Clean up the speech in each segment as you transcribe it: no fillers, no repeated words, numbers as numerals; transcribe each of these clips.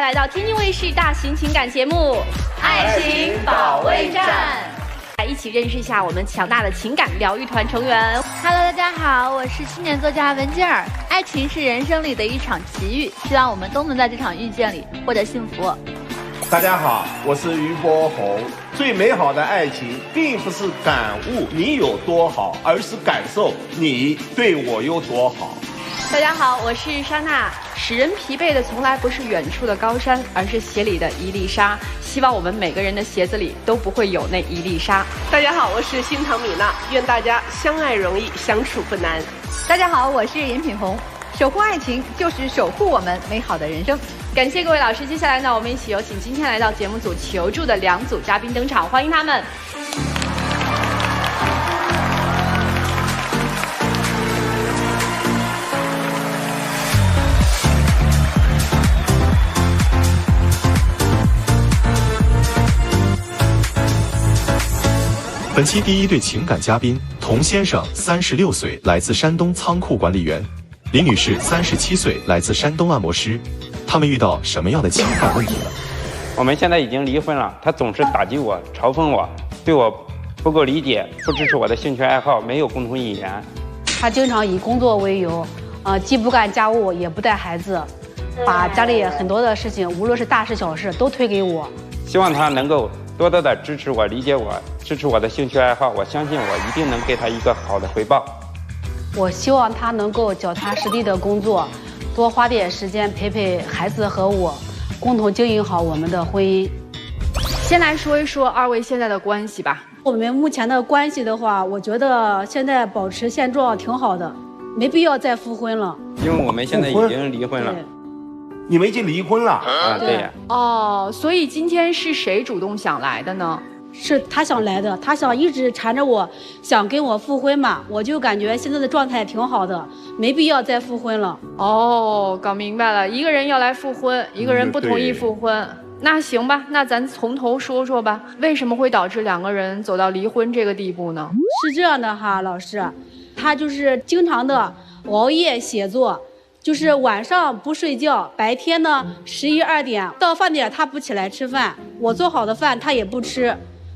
来到天津卫视大型情感节目《爱情保卫战》，来一起认识一下我们强大的情感疗愈团成员。Hello， 大家好，我是青年作家文静儿。爱情是人生里的一场奇遇，希望我们都能在这场遇见里获得幸福。大家好，我是于波红。最美好的爱情，并不是感悟你有多好，而是感受你对我有多好。大家好，我是莎娜。使人疲惫的从来不是远处的高山，而是鞋里的一粒沙。希望我们每个人的鞋子里都不会有那一粒沙。大家好，我是新唐米娜。愿大家相爱容易，相处不难。大家好，我是严品红。守护爱情就是守护我们美好的人生。感谢各位老师。接下来呢，我们一起有请今天来到节目组求助的2组嘉宾登场，欢迎他们。本期第一对情感嘉宾，童先生36岁，来自山东仓库管理员；林女士37岁，来自山东按摩师。他们遇到什么样的情感问题呢？我们现在已经离婚了，他总是打击我、嘲讽我，对我不够理解，不支持我的兴趣爱好，没有共同语言。他经常以工作为由，既不干家务，也不带孩子，把家里很多的事情，无论是大事小事，都推给我。希望他能够多多的支持我、理解我，支持我的兴趣爱好。我相信我一定能给他一个好的回报。我希望他能够脚踏实地的工作，多花点时间陪陪孩子和我，共同经营好我们的婚姻。先来说一说二位现在的关系吧。我们目前的关系的话，我觉得现在保持现状挺好的，没必要再复婚了。因为我们现在已经离婚了。你们已经离婚了啊？对呀。哦，所以今天是谁主动想来的呢？是他想来的，他想一直缠着我，想跟我复婚嘛。我就感觉现在的状态挺好的，没必要再复婚了。哦，搞明白了，一个人要来复婚，一个人不同意复婚。那行吧，那咱从头说说吧，为什么会导致2个人走到离婚这个地步呢？是这样的哈，老师，他就是经常的熬夜写作，就是晚上不睡觉，白天呢11、2点到饭点他不起来吃饭，我做好的饭他也不吃。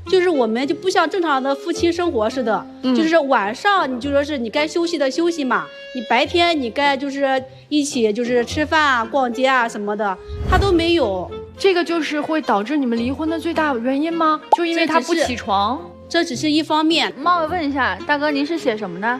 就是我们就不像正常的夫妻生活似的，就是晚上你就说是你该休息的休息嘛，你白天你该就是一起就是吃饭啊、逛街啊什么的，他都没有。这个就是会导致你们离婚的最大原因吗？就因为他不起床？这只是一方面。冒昧问一下，大哥您是写什么的？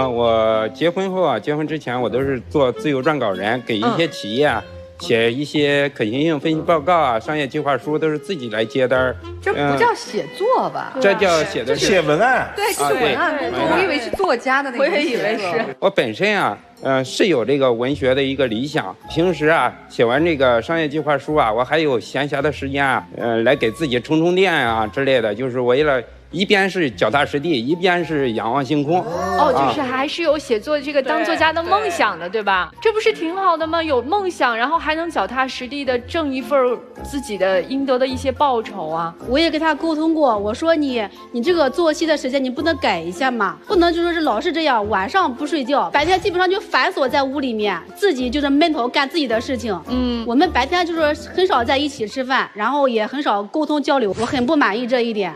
我结婚后啊，结婚之前我都是做自由撰稿人，给一些企业啊。写一些可行性分析报告啊，商业计划书都是自己来接单。这不叫写作吧？这叫写文案。对，写文案工作。我以为是作家的那种。我也以为是。我本身啊，是有这个文学的一个理想。平时啊，写完这个商业计划书啊，我还有闲暇的时间啊，来给自己充电啊之类的，就是为了。一边是脚踏实地，一边是仰望星空。哦，就是还是有写作这个当作家的梦想的，对吧？这不是挺好的吗？有梦想，然后还能脚踏实地的挣一份自己的应得的一些报酬啊。我也跟他沟通过，我说你这个作息的时间你不能改一下嘛，不能就说是老是这样，晚上不睡觉，白天基本上就反锁在屋里面，自己就是闷头干自己的事情。我们白天就是很少在一起吃饭，然后也很少沟通交流，我很不满意这一点。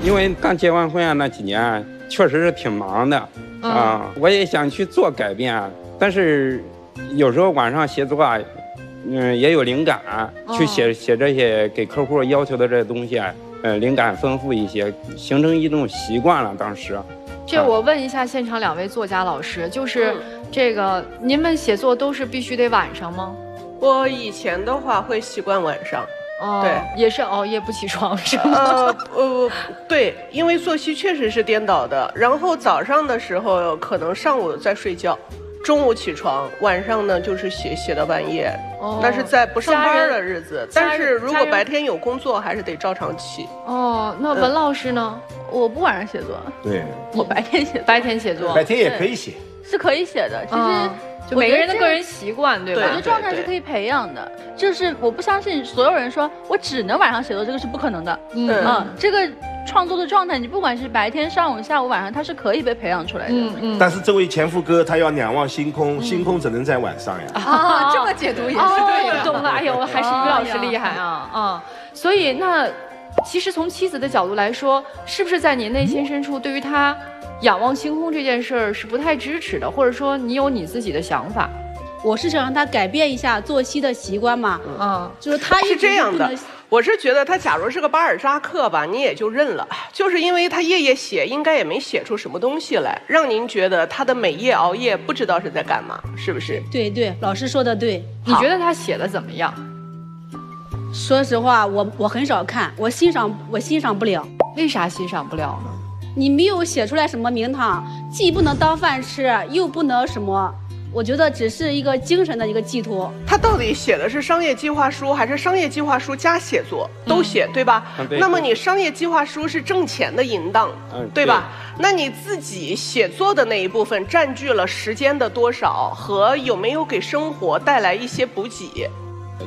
因为刚结完婚啊，那几年确实是挺忙的我也想去做改变，但是有时候晚上写作啊，也有灵感去写这些给客户要求的这些东西灵感丰富一些，形成一种习惯了。当时，这我问一下现场2位作家老师，就是这个您们写作都是必须得晚上吗？我以前的话会习惯晚上。对，也是熬夜不起床是吗？对，因为作息确实是颠倒的。然后早上的时候可能上午在睡觉，中午起床，晚上呢就是写到半夜。那是在不上班的日子，但是如果白天有工作，还是得照常起。那文老师呢？我不晚上写作，对，我白天写。白天写作，白天也可以写，是可以写的。其实。就每个人的个人习惯，对吧？我觉得状态是可以培养的，就是我不相信所有人说我只能晚上写作，这个是不可能的。这个创作的状态，你不管是白天、上午、下午、晚上，它是可以被培养出来的。但是这位前夫哥他要仰望星空，星空只能在晚上呀。啊，这么解读也是对的。懂了，哎呦，还是于老师厉害啊！所以那其实从妻子的角度来说，是不是在你内心深处对于他仰望星空这件事儿是不太支持的，或者说你有你自己的想法？我是想让他改变一下作息的习惯嘛，就是他是这样的。我是觉得他假如是个巴尔扎克吧，你也就认了，就是因为他夜夜写，应该也没写出什么东西来，让您觉得他的每夜熬夜不知道是在干嘛，是不是？对对，老师说的对。你觉得他写的怎么样？说实话，我很少看，我欣赏不了。为啥欣赏不了呢？你没有写出来什么名堂，既不能当饭吃，又不能什么。我觉得只是一个精神的一个寄托。他到底写的是商业计划书，还是商业计划书加写作？都写，对吧？对。那么你商业计划书是挣钱的淫荡，对吧？那你自己写作的那一部分占据了时间的多少，和有没有给生活带来一些补给？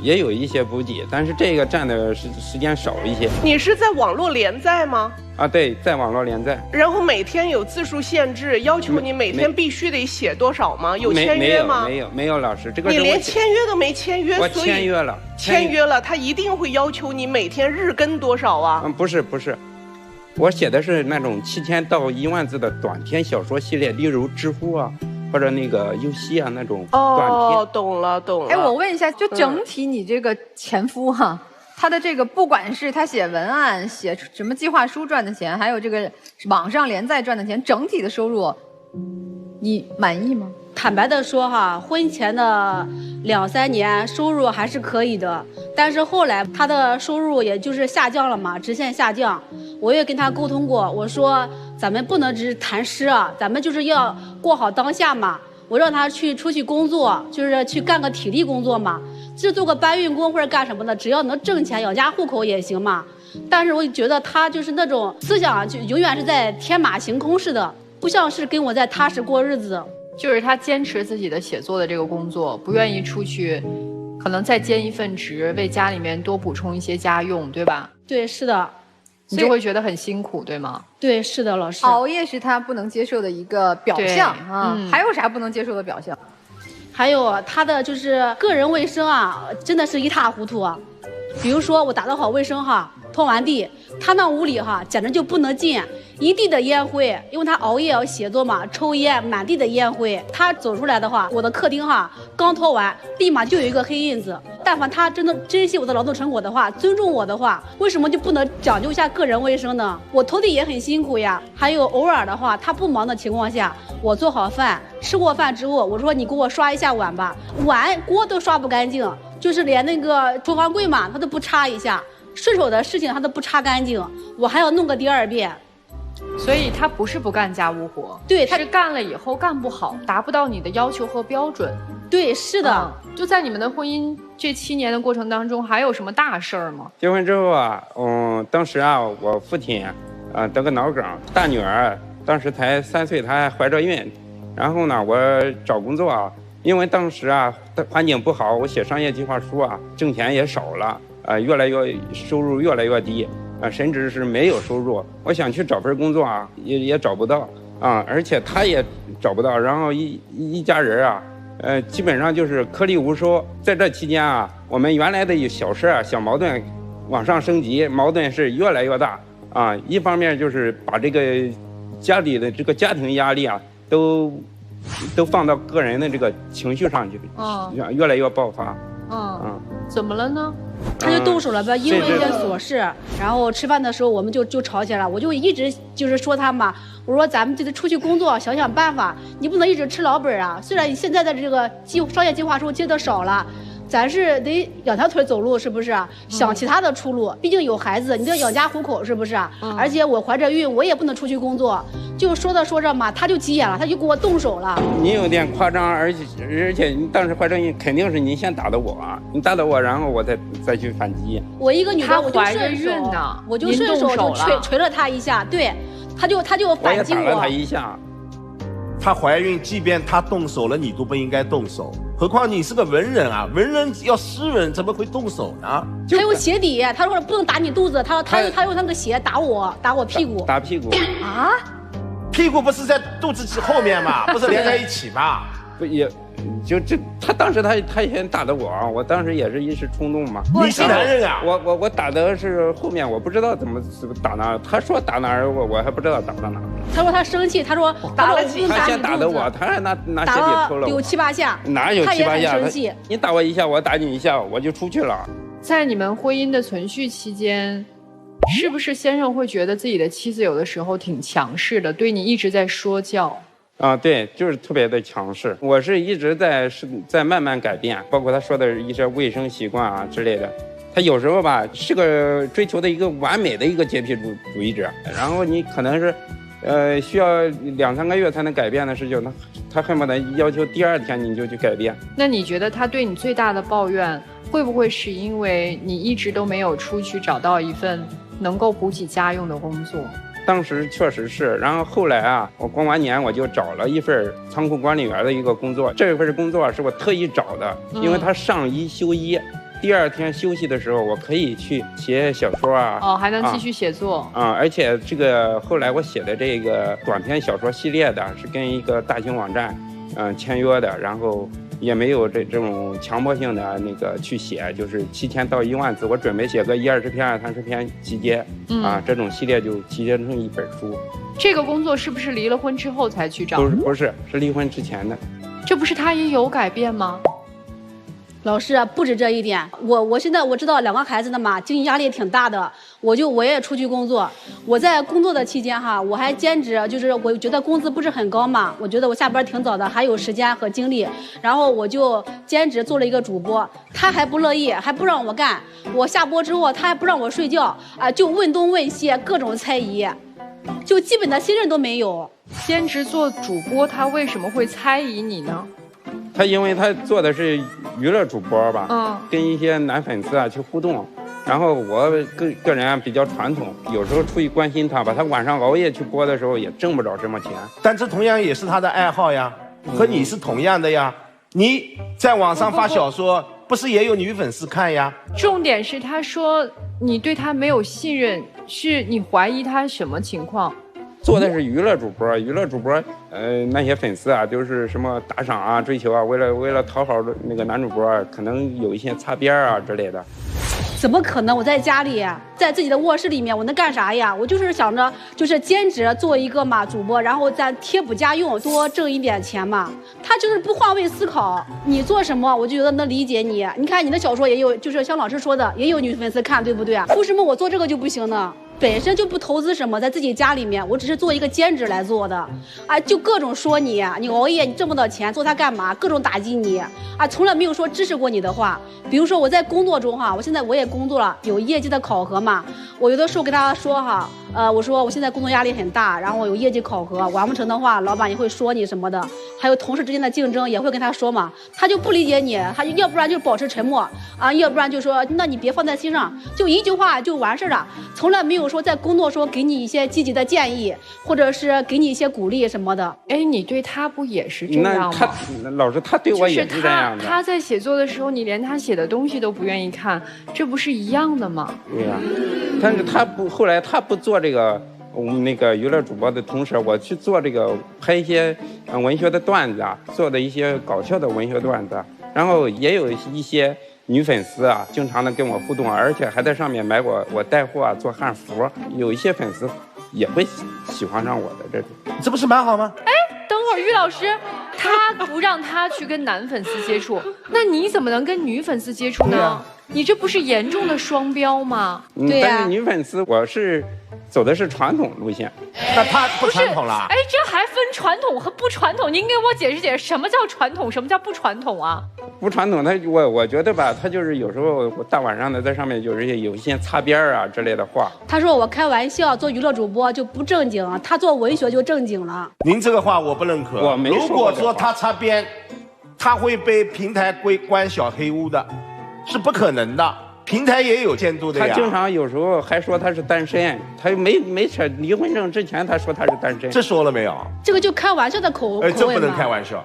也有一些补给，但是这个占的时间少一些。你是在网络连载吗？啊，对，在网络连载。然后每天有字数限制，要求你每天必须得写多少吗？有签约吗？没有，老师，这个你连签约都没签约，我签约了，签约了，他一定会要求你每天日更多少啊？不是，我写的是那种7000到1万字的短篇小说系列，例如知乎啊。或者那个游戏啊那种短片。哦，懂了。哎，我问一下，就整体你这个前夫哈，他的这个不管是他写文案、写什么计划书赚的钱，还有这个网上连载赚的钱，整体的收入，你满意吗？坦白的说哈，婚前的2、3年收入还是可以的，但是后来他的收入也就是下降了嘛，直线下降。我也跟他沟通过，我说咱们不能只是谈诗啊，咱们就是要过好当下嘛。我让他出去工作，就是去干个体力工作嘛，就做个搬运工或者干什么的，只要能挣钱养家糊口也行嘛。但是我觉得他就是那种思想就永远是在天马行空似的，不像是跟我在踏实过日子。就是他坚持自己的写作的这个工作，不愿意出去，可能再兼一份职，为家里面多补充一些家用，对吧？对，是的。你就会觉得很辛苦，对吗？对，是的，老师。熬夜是他不能接受的一个表象啊。还有啥不能接受的表象？还有他的就是个人卫生啊，真的是一塌糊涂啊。比如说我打扫好卫生哈，拖完地，他那屋里哈简直就不能进，一地的烟灰，因为他熬夜要写作嘛，抽烟，满地的烟灰。他走出来的话，我的客厅哈刚拖完，立马就有一个黑印子。但凡他真的珍惜我的劳动成果的话，尊重我的话，为什么就不能讲究一下个人卫生呢？我拖地也很辛苦呀。还有偶尔的话，他不忙的情况下，我做好饭，吃过饭之后，我说你给我刷一下碗吧，碗锅都刷不干净，就是连那个厨房柜嘛，他都不擦一下，顺手的事情他都不擦干净，我还要弄个第2遍。所以他不是不干家务活，对，他是干了以后干不好，达不到你的要求和标准。对，是的。就在你们的婚姻这7年的过程当中，还有什么大事儿吗？结婚之后啊，当时啊，我父亲得个脑梗，大女儿当时才3岁，她还怀着孕。然后呢，我找工作啊，因为当时啊环境不好，我写商业计划书啊，挣钱也少了，收入越来越低。甚至是没有收入，我想去找份工作啊，也找不到啊，而且他也找不到，然后一家人啊，基本上就是颗粒无收。在这期间啊，我们原来的小事啊、小矛盾往上升级，矛盾是越来越大啊。一方面就是把这个家里的这个家庭压力啊，都放到个人的这个情绪上去，越来越爆发。怎么了呢？他就动手了呗，因为一件琐事，然后吃饭的时候我们就吵起来了。我就一直就是说他嘛，我说咱们就得出去工作，想想办法，你不能一直吃老本啊。虽然你现在的这个商业计划书接的少了，咱是得2条腿走路，是不是？想其他的出路，毕竟有孩子，你得养家糊口，是不是？而且我怀着孕，我也不能出去工作。就说着嘛，他就急眼了，他就给我动手了。你有点夸张，而且你当时怀着孕，肯定是你先打的我，你打的我，然后我再去反击。我一个女的，我就怀着孕呢，我就顺手就捶了他一下，对，他就反击我。我也打了他一下。她怀孕，即便她动手了，你都不应该动手。何况你是个文人啊，文人要诗人怎么会动手呢？他用鞋底，他说不能打你肚子，他用那个鞋打我屁股，打屁股啊？屁股不是在肚子后面吗？不是连在一起吗？不也，就这，他当时他先打的我当时也是一时冲动嘛。你是男人啊？我打的是后面，我不知道怎么打哪，他说打哪儿，我还不知道打到哪。他说他生气，他说打了他先打的我，他还拿鞋底抽了我，有7、8下，哪有7、8下？他也很生气。你打我一下，我打你一下，我就出去了。在你们婚姻的存续期间，是不是先生会觉得自己的妻子有的时候挺强势的，对你一直在说教？啊，对，就是特别的强势。我是一直在慢慢改变，包括他说的一些卫生习惯啊之类的。他有时候吧是个追求的一个完美的一个洁癖主义者，然后你可能是，需要2、3个月才能改变的事情，他恨不得要求第2天你就去改变。那你觉得他对你最大的抱怨，会不会是因为你一直都没有出去找到一份能够补给家用的工作？当时确实是，然后后来啊，我过完年我就找了一份仓库管理员的一个工作。这份工作是我特意找的，因为他上1休1，第2天休息的时候，我可以去写小说啊。哦，还能继续写作而且这个后来我写的这个短篇小说系列的是跟一个大型网站签约的，然后也没有这种强迫性的那个去写，就是7000到1万字，我准备写个20篇、30篇集结，这种系列就集结成一本书。这个工作是不是离了婚之后才去找？不是，是离婚之前的。这不是他也有改变吗？老师，不止这一点，我现在我知道2个孩子的嘛，经济压力也挺大的，我也出去工作。我在工作的期间哈，我还兼职，就是我觉得工资不是很高嘛，我觉得我下班挺早的，还有时间和精力，然后我就兼职做了一个主播。他还不乐意，还不让我干。我下播之后，他还不让我睡觉啊，就问东问西，各种猜疑，就基本的信任都没有。兼职做主播，他为什么会猜疑你呢？他因为他做的是娱乐主播吧，跟一些男粉丝啊去互动，然后我个人比较传统，有时候出于关心他吧，他晚上熬夜去播的时候也挣不着什么钱，但这同样也是他的爱好呀，和你是同样的呀。你在网上发小说，不是也有女粉丝看呀？重点是他说你对他没有信任，是你怀疑他什么情况？做的是娱乐主播，那些粉丝啊，就是什么打赏啊、追求啊，为了讨好那个男主播，可能有一些擦边啊之类的。怎么可能？我在家里，在自己的卧室里面，我能干啥呀？我就是想着，就是兼职做一个嘛主播，然后再贴补家用，多挣一点钱嘛。他就是不换位思考，你做什么，我就觉得能理解你。你看你的小说也有，就是像老师说的，也有女粉丝看，对不对啊？为什么我做这个就不行呢？本身就不投资什么，在自己家里面，我只是做一个兼职来做的，啊，就各种说你熬夜，你挣不到钱，做它干嘛？各种打击你，啊，从来没有说支持过你的话。比如说我在工作中哈，我现在我也工作了，有业绩的考核嘛，我有的时候跟他说哈，我说我现在工作压力很大，然后有业绩考核，完不成的话，老板也会说你什么的，还有同事之间的竞争也会跟他说嘛，他就不理解你，他要不然就保持沉默啊，要不然就说那你别放在心上，就一句话就完事了，从来没有说在工作中给你一些积极的建议，或者是给你一些鼓励什么的。哎，你对他不也是这样吗？老师他对我也是这样的。他在写作的时候，你连他写的东西都不愿意看，这不是一样的吗？对呀，但是后来他不做这个那个娱乐主播的同时，我去做这个拍一些文学的段子啊，做的一些搞笑的文学段子，然后也有一些女粉丝啊，经常的跟我互动，而且还在上面买我带货啊，做汉服，有一些粉丝也会喜欢上我的这种，这不是蛮好吗？哎，等会儿于老师，他不让他去跟男粉丝接触，那你怎么能跟女粉丝接触呢？你这不是严重的双标吗？对呀，但是女粉丝我是走的是传统路线，那他不传统了？哎，这还分传统和不传统？您给我解释解释，什么叫传统，什么叫不传统啊？不传统，我觉得吧，他就是有时候大晚上的在上面就是有一些擦边啊之类的话。他说我开玩笑，做娱乐主播就不正经，他做文学就正经了。您这个话我不认可。我没说过。如果说他擦边，他会被平台关小黑屋的，是不可能的。平台也有监督的呀。他经常有时候还说他是单身，他没扯离婚证之前，他说他是单身。这说了没有？这个就开玩笑的口味。这不能开玩笑。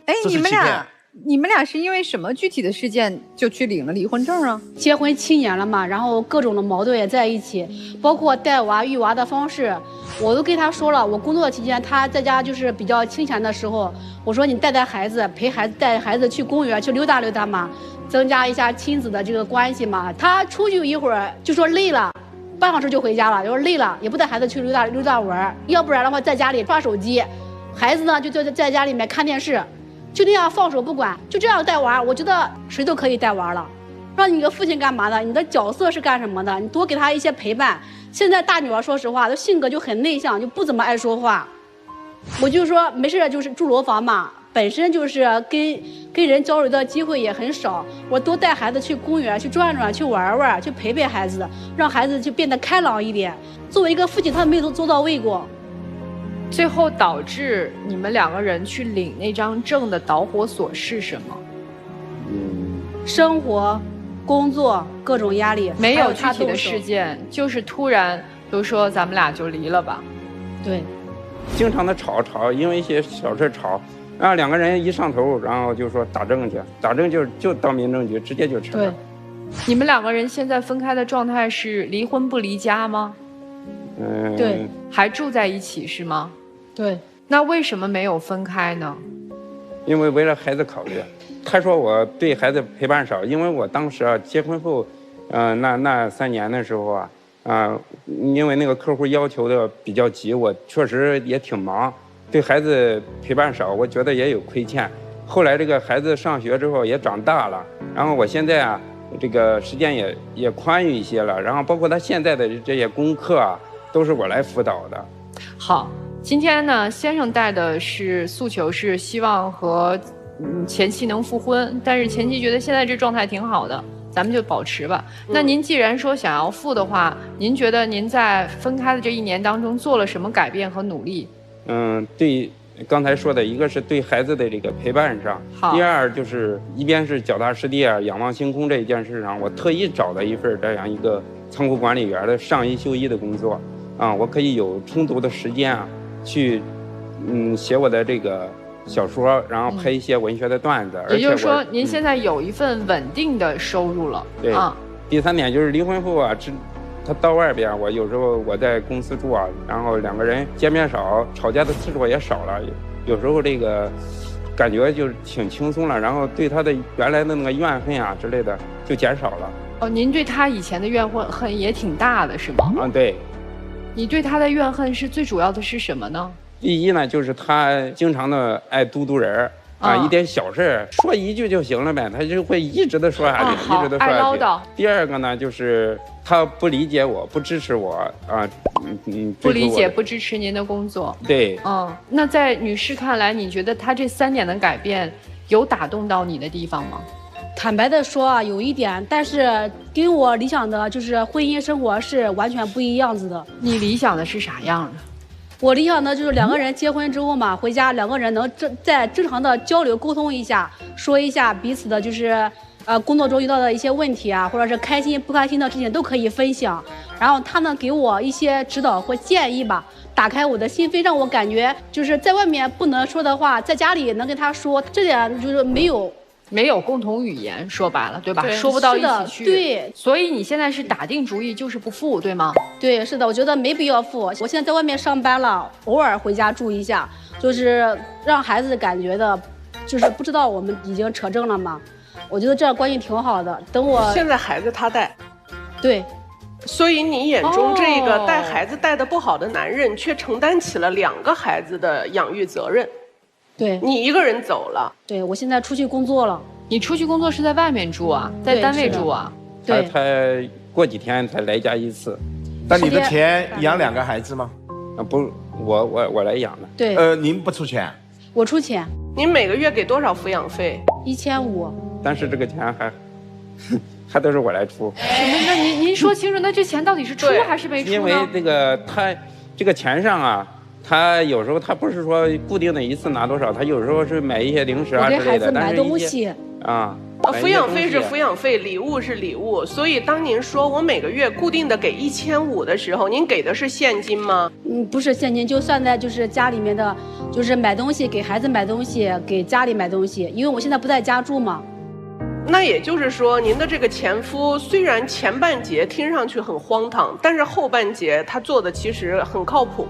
哎，你们俩你们俩是因为什么具体的事件就去领了离婚证啊？结婚7年了嘛，然后各种的矛盾也在一起，包括带娃育娃的方式，我都跟他说了。我工作期间他在家就是比较清闲的时候，我说你带孩子，陪孩子，带孩子去公园去溜达溜达嘛，增加一下亲子的这个关系嘛。他出去一会儿就说累了，半小时就回家了，要是累了也不带孩子去溜达玩，要不然的话在家里刷手机，孩子呢就在家里面看电视。就那样放手不管，就这样带娃，我觉得谁都可以带娃了。让你个父亲干嘛的？你的角色是干什么的？你多给他一些陪伴。现在大女儿说实话，她性格就很内向，就不怎么爱说话。我就说没事，就是住楼房嘛，本身就是跟人交流的机会也很少。我多带孩子去公园去转转，去玩玩，去陪孩子，让孩子就变得开朗一点。作为一个父亲，他没有做到位过。最后导致你们2个人去领那张证的导火索是什么？生活、工作各种压力，没有具体的事件，就是突然都说咱们俩就离了吧。对，经常的吵，因为一些小事吵，然后2个人一上头，然后就说打证去，打证就到民政局直接就撤了。对，你们2个人现在分开的状态是离婚不离家吗？对，还住在一起是吗？对。那为什么没有分开呢？因为为了孩子考虑。他说我对孩子陪伴少，因为我当时结婚后，那3年的时候因为那个客户要求的比较急，我确实也挺忙，对孩子陪伴少，我觉得也有亏欠。后来这个孩子上学之后也长大了，然后我现在这个时间也宽裕一些了，然后包括他现在的这些功课都是我来辅导的。好，今天呢，先生带的是诉求是希望和前妻能复婚，但是前妻觉得现在这状态挺好的，咱们就保持吧。那您既然说想要复的话，您觉得您在分开的这1年当中做了什么改变和努力？对刚才说的一个是对孩子的这个陪伴上，第二就是一边是脚踏实地仰望星空这一件事上，我特意找了一份这样一个仓库管理员的上1休1的工作我可以有充足的时间去写我的这个小说，然后拍一些文学的段子。也就是说，您现在有一份稳定的收入了。对第3点就是离婚后他到外边，我有时候我在公司住然后2个人见面少，吵架的次数也少了，有时候这个感觉就是挺轻松了，然后对他的原来的那个怨恨之类的就减少了。您对他以前的怨恨也挺大的是吗？对。你对他的怨恨是最主要的是什么呢？第一呢，就是他经常的爱嘟人一点小事说1句就行了呗，他就会一直的说下去，一直的说下去，爱唠叨。第2个呢，就是他不理解我，不支持我不理解不支持您的工作。对，那在女士看来，你觉得他这3年的改变有打动到你的地方吗？坦白的说有一点，但是跟我理想的就是婚姻生活是完全不一样子的。你理想的是啥样的？我理想的就是2个人结婚之后嘛，回家2个人能在正常的交流沟通一下，说一下彼此的就是工作中遇到的一些问题或者是开心不开心的事情都可以分享，然后他呢给我一些指导或建议吧，打开我的心扉，让我感觉就是在外面不能说的话，在家里能跟他说，这点就是没有共同语言，说白了，对吧？对，说不到一起去。对，所以你现在是打定主意就是不复，对吗？对，是的，我觉得没必要复。我现在在外面上班了，偶尔回家住一下，就是让孩子感觉的，就是不知道我们已经扯证了嘛。我觉得这样关系挺好的。等我现在孩子他带，对，所以你眼中这个带孩子带得不好的男人，却承担起了2个孩子的养育责任。对，你一个人走了。对，我现在出去工作了。你出去工作是在外面住在单位住对，他过几天才来家1次。那你的钱养2个孩子吗？不，我来养的。对。您不出钱？我出钱。您每个月给多少抚养费？1500。但是这个钱还都是我来出。什么？那您说清楚，那这钱到底是出还是没出呢？因为他这个钱上他有时候他不是说固定的1次拿多少，他有时候是买一些零食之类的，我给孩子买东西啊。抚养费是抚养费，礼物是礼物，所以当您说我每个月固定的给1500的时候，您给的是现金吗？不是现金，就算在就是家里面的，就是买东西，给孩子买东西，给家里买东西，因为我现在不在家住嘛。那也就是说，您的这个前夫虽然前半截听上去很荒唐，但是后半截他做的其实很靠谱。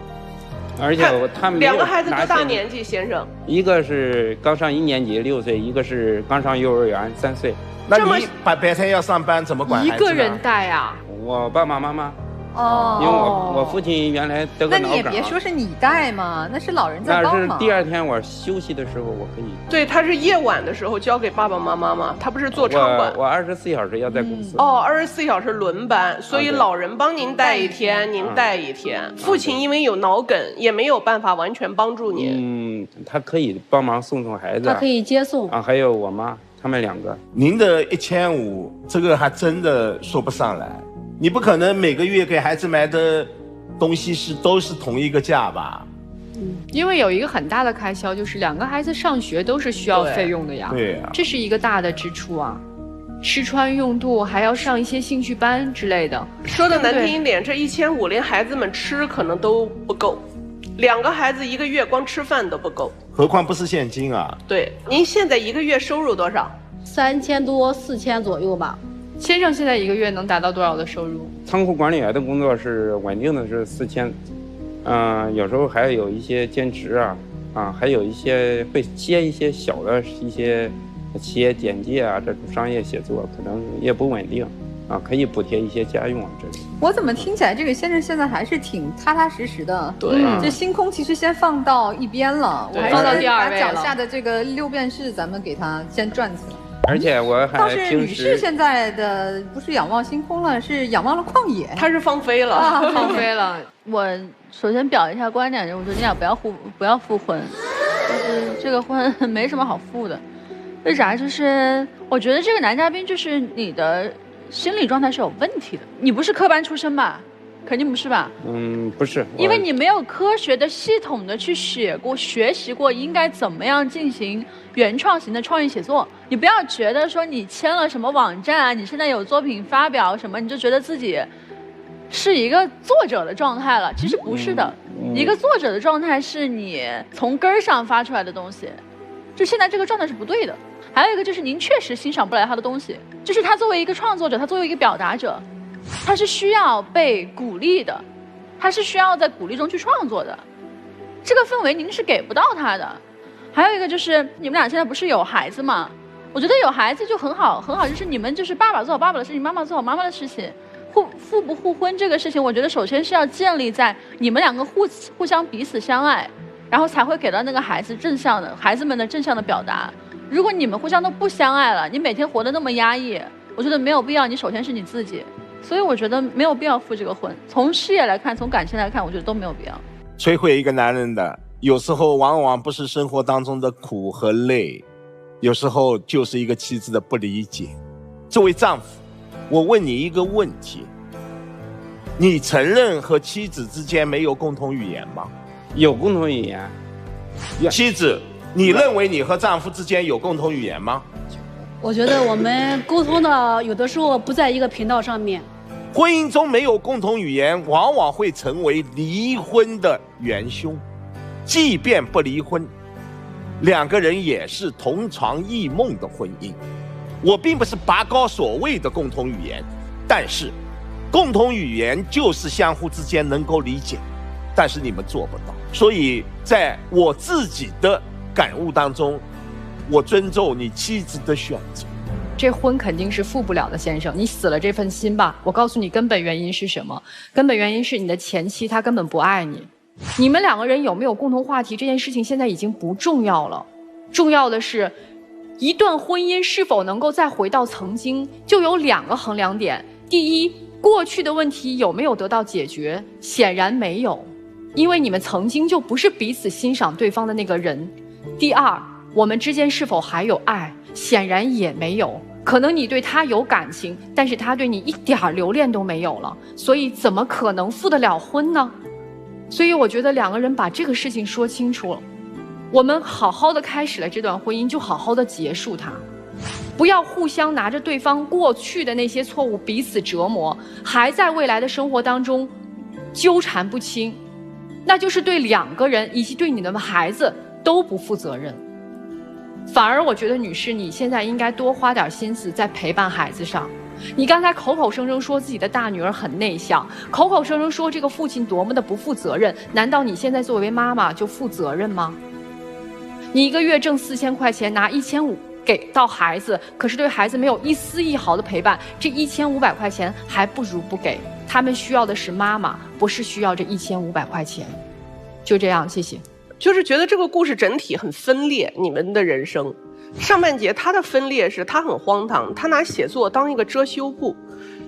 而且他们2个孩子多大年纪，先生？一个是刚上1年级6岁，一个是刚上幼儿园3岁。那你白天要上班，怎么管孩子呢？一个人带啊？我爸爸妈妈。哦，因为我父亲原来得个脑梗。那你也别说是你带嘛，那是老人在帮忙。那是第2天我休息的时候我可以。对，他是夜晚的时候交给爸爸妈妈嘛，他不是做场馆。我24小时要在公司。24小时轮班，所以老人帮您带1天，您带1天。父亲因为有脑梗，也没有办法完全帮助您。他可以帮忙送孩子。他可以接送啊，还有我妈，他们2个。您的1500，这个还真的说不上来。你不可能每个月给孩子买的东西都是同一个价吧？因为有一个很大的开销，就是2个孩子上学都是需要费用的呀。对呀，这是一个大的支出啊，吃穿用度还要上一些兴趣班之类的。说的难听一点，这1500连孩子们吃可能都不够，2个孩子1个月光吃饭都不够，何况不是现金啊。对，您现在1个月收入多少？3000多4000左右吧。先生现在1个月能达到多少的收入？仓库管理员的工作是稳定的，是4000，有时候还有一些兼职还有一些会接一些小的一些企业简介这种商业写作，可能也不稳定可以补贴一些家用之类的。我怎么听起来这个先生现在还是挺踏踏实实的？对，这星空其实先放到一边了，我还是放到第2位了。把脚下的这个6便士咱们给他先转起来。而且我还倒是女士现在的不是仰望星空了，是仰望了旷野。她是放飞了，放飞了。我首先表一下观点，我觉得你俩不要复婚，就是这个婚没什么好复的。为啥？就是我觉得这个男嘉宾就是你的心理状态是有问题的。你不是科班出身吧？肯定不是吧？不是，因为你没有科学的、系统的去学习过应该怎么样进行原创型的创意写作。你不要觉得说你签了什么网站你现在有作品发表什么，你就觉得自己是一个作者的状态了。其实不是的，一个作者的状态是你从根儿上发出来的东西，就现在这个状态是不对的。还有一个就是您确实欣赏不来他的东西，就是他作为一个创作者，他作为一个表达者，他是需要被鼓励的，他是需要在鼓励中去创作的，这个氛围您是给不到他的。还有一个就是你们俩现在不是有孩子吗？我觉得有孩子就很好，很好，就是你们就是爸爸做好爸爸的事情，妈妈做好妈妈的事情。复不互婚这个事情，我觉得首先是要建立在你们2个互相彼此相爱，然后才会给到那个孩子们的正向的表达。如果你们互相都不相爱了，你每天活得那么压抑，我觉得没有必要。你首先是你自己。所以我觉得没有必要复这个婚，从事业来看，从感情来看，我觉得都没有必要。摧毁一个男人的，有时候往往不是生活当中的苦和累，有时候就是一个妻子的不理解。作为丈夫，我问你一个问题，你承认和妻子之间没有共同语言吗？有共同语言。妻子，你认为你和丈夫之间有共同语言吗？我觉得我们沟通的有的时候不在一个频道上面。婚姻中没有共同语言，往往会成为离婚的元凶。即便不离婚，2个人也是同床异梦的婚姻。我并不是拔高所谓的共同语言，但是共同语言就是相互之间能够理解，但是你们做不到。所以在我自己的感悟当中，我尊重你妻子的选择。这婚肯定是复不了的，先生，你死了这份心吧。我告诉你根本原因是什么，根本原因是你的前妻她根本不爱你。你们2个人有没有共同话题这件事情现在已经不重要了，重要的是一段婚姻是否能够再回到曾经，就有2个衡量点。第一，过去的问题有没有得到解决？显然没有，因为你们曾经就不是彼此欣赏对方的那个人。第二，我们之间是否还有爱？显然也没有。可能你对他有感情，但是他对你一点留恋都没有了，所以怎么可能复得了婚呢？所以我觉得2个人把这个事情说清楚了，我们好好的开始了这段婚姻，就好好的结束它。不要互相拿着对方过去的那些错误彼此折磨，还在未来的生活当中纠缠不清，那就是对两个人以及对你的孩子都不负责任。反而我觉得女士，你现在应该多花点心思在陪伴孩子上。你刚才口口声声说自己的大女儿很内向，口口声声说这个父亲多么的不负责任，难道你现在作为妈妈就负责任吗？你一个月挣4000块钱，拿1500给到孩子，可是对孩子没有一丝一毫的陪伴，这1500块钱还不如不给。他们需要的是妈妈，不是需要这1500块钱。就这样，谢谢。就是觉得这个故事整体很分裂，你们的人生。上半节他的分裂是他很荒唐，他拿写作当一个遮羞布。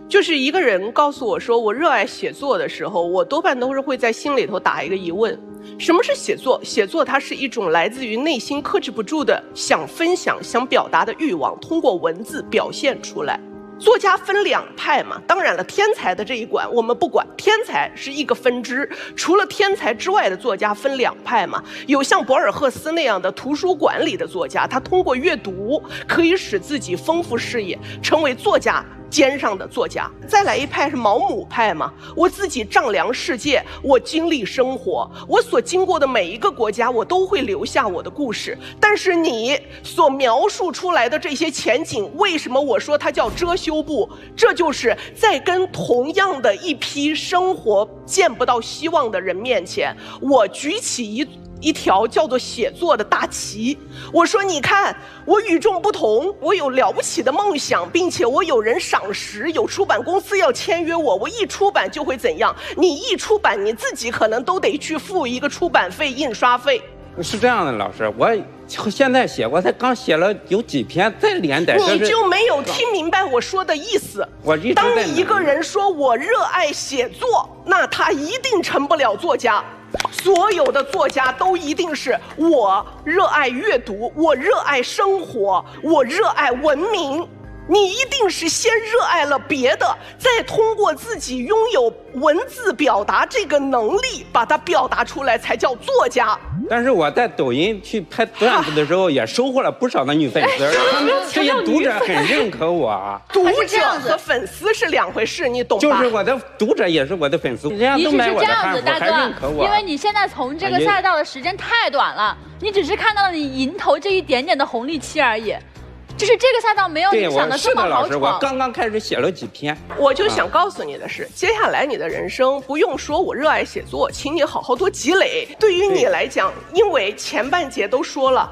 就是一个人告诉我说我热爱写作的时候，我多半都是会在心里头打一个疑问：什么是写作？写作它是一种来自于内心克制不住的想分享、想表达的欲望，通过文字表现出来。作家分2派嘛，当然了，天才的这一管我们不管，天才是一个分支，除了天才之外的作家分2派嘛。有像博尔赫斯那样的图书馆里的作家，他通过阅读可以使自己丰富视野，成为作家肩上的作家。再来一派是毛姆派嘛，我自己丈量世界，我经历生活，我所经过的每一个国家，我都会留下我的故事。但是你所描述出来的这些前景，为什么我说它叫遮羞布？这就是在跟同样的一批生活见不到希望的人面前，我举起一条叫做写作的大旗，我说你看，我与众不同，我有了不起的梦想，并且我有人赏识，有出版公司要签约我，我一出版就会怎样？你一出版，你自己可能都得去付一个出版费、印刷费。是这样的，老师，我现在写，我才刚写了有几篇，再连带你就没有听明白我说的意思。当你一个人说我热爱写作，那他一定成不了作家。所有的作家都一定是我热爱阅读，我热爱生活，我热爱文明。你一定是先热爱了别的，再通过自己拥有文字表达这个能力把它表达出来，才叫作家。但是我在抖音去拍段子的时候，也收获了不少的女粉丝，他们这些读者很认可我。读者和粉丝是2回事，你懂吧？就是我的读者也是我的粉丝，人家都买我的汉服，还认可我。因为你现在从这个赛道的时间太短了，你只是看到了你迎头这一点点的红利期而已。就是这个赛道没有你想的这么好闯。我刚刚开始写了几篇，我就想告诉你的是，接下来你的人生不用说我热爱写作，请你好好多积累。对于你来讲，因为前半节都说了，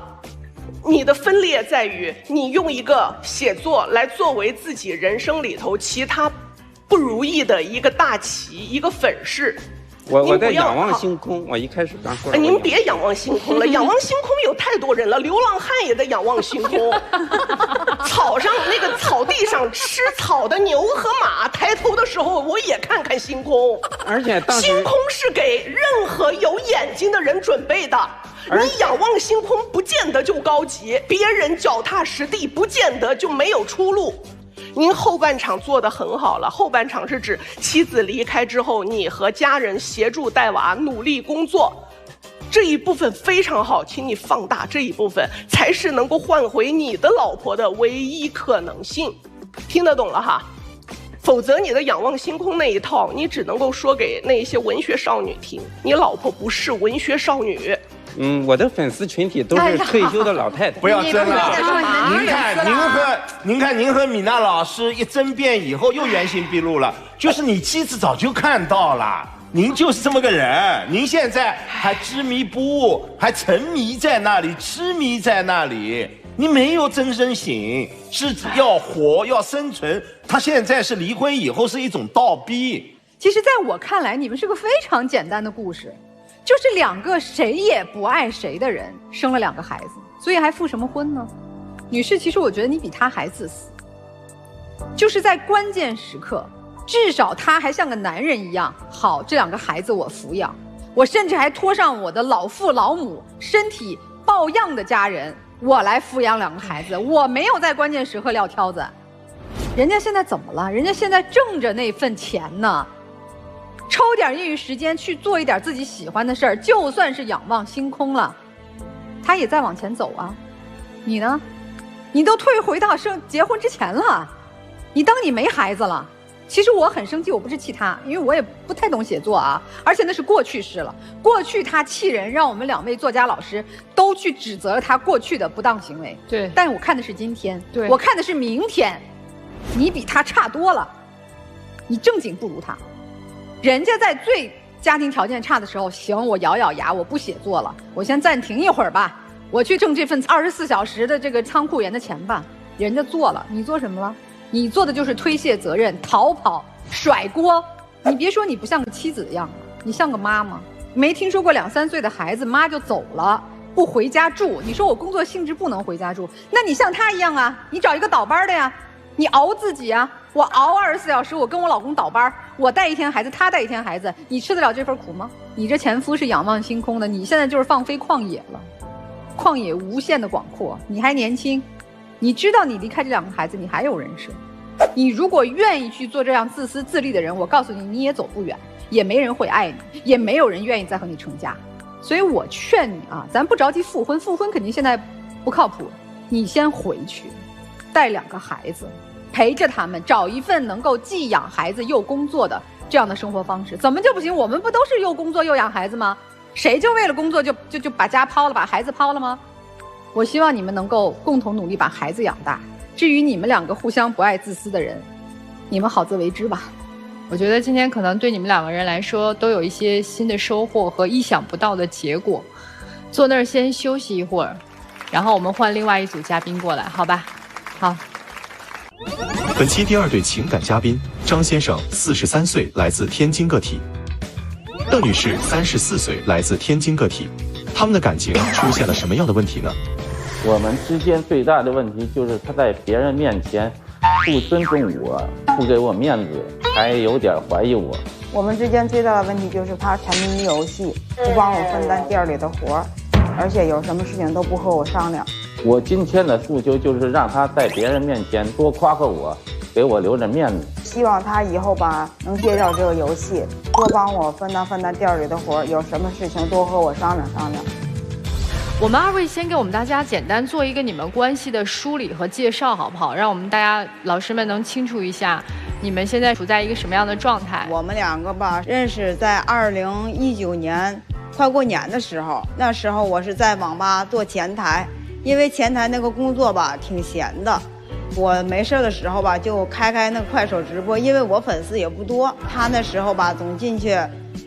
你的分裂在于你用一个写作来作为自己人生里头其他不如意的一个大旗，一个粉饰。我在仰望星空，我一开始刚说了。您别仰望星空了，仰望星空有太多人了，流浪汉也得仰望星空。草上那个草地上吃草的牛和马抬头的时候，我也看看星空。而且当时星空是给任何有眼睛的人准备的。你仰望星空不见得就高级，别人脚踏实地不见得就没有出路。您后半场做得很好了，后半场是指妻子离开之后，你和家人协助带娃，努力工作，这一部分非常好，请你放大这一部分，才是能够换回你的老婆的唯一可能性。听得懂了哈？否则你的仰望星空那一套，你只能够说给那些文学少女听，你老婆不是文学少女。我的粉丝群体都是退休的老太太。不要争了，您看您和米娜老师一争辩以后又原形毕露了，就是你妻子早就看到了，您就是这么个人，您现在还执迷不悟，还沉迷在那里，痴迷在那里，你没有真正醒，是要活要生存。他现在是离婚以后是一种倒逼。其实在我看来，你们是个非常简单的故事。就是2个谁也不爱谁的人生了2个孩子，所以还复什么婚呢？女士，其实我觉得你比他还自私。就是在关键时刻，至少他还像个男人一样，好，这2个孩子我抚养，我甚至还拖上我的老父老母身体抱恙的家人，我来抚养2个孩子，我没有在关键时刻撂挑子。人家现在怎么了？人家现在挣着那份钱呢，抽点业余时间去做一点自己喜欢的事儿，就算是仰望星空了，他也在往前走啊。你呢？你都退回到结婚之前了，你当你没孩子了。其实我很生气，我不是气他，因为我也不太懂写作啊，而且那是过去式了。过去他气人，让我们2位作家老师都去指责他过去的不当行为。对，但我看的是今天，对，我看的是明天。你比他差多了，你正经不如他。人家在最家庭条件差的时候，行，我咬咬牙，我不写作了，我先暂停一会儿吧，我去挣这份24小时的这个仓库员的钱吧。人家做了，你做什么了？你做的就是推卸责任、逃跑、甩锅。你别说你不像个妻子的样子，你像个妈妈。没听说过2、3岁的孩子妈就走了，不回家住。你说我工作性质不能回家住，那你像他一样啊，你找一个倒班的呀，你熬自己啊。我熬24小时，我跟我老公倒班，我带1天孩子，他带1天孩子，你吃得了这份苦吗？你这前夫是仰望星空的，你现在就是放飞旷野了，旷野无限的广阔，你还年轻。你知道你离开这2个孩子，你还有人生。你如果愿意去做这样自私自利的人，我告诉你，你也走不远，也没人会爱你，也没有人愿意再和你成家。所以我劝你啊，咱不着急复婚，复婚肯定现在不靠谱。你先回去，带2个孩子，陪着他们，找一份能够既养孩子又工作的这样的生活方式。怎么就不行？我们不都是又工作又养孩子吗？谁就为了工作就把家抛了，把孩子抛了吗？我希望你们能够共同努力把孩子养大。至于你们2个互相不爱自私的人，你们好自为之吧。我觉得今天可能对你们2个人来说都有一些新的收获和意想不到的结果。坐那儿先休息一会儿，然后我们换另外一组嘉宾过来，好吧？好。本期第2对情感嘉宾张先生43岁，来自天津个体；邓女士34岁，来自天津个体。他们的感情出现了什么样的问题呢？我们之间最大的问题就是他在别人面前不尊重我，不给我面子，还有点怀疑我。我们之间最大的问题就是他沉迷于游戏，不帮我分担店里的活，而且有什么事情都不和我商量。我今天的诉求就是让他在别人面前多夸夸我，给我留着面子。希望他以后吧能戒掉这个游戏，多帮我分担店里的活，有什么事情多和我商量商量。我们2位先给我们大家简单做一个你们关系的梳理和介绍，好不好？让我们大家老师们能清楚一下你们现在处在一个什么样的状态。我们2个吧认识在2019年快过年的时候，那时候我是在网吧做前台，因为前台那个工作吧挺闲的，我没事的时候吧就开那个快手直播，因为我粉丝也不多。他那时候吧总进去，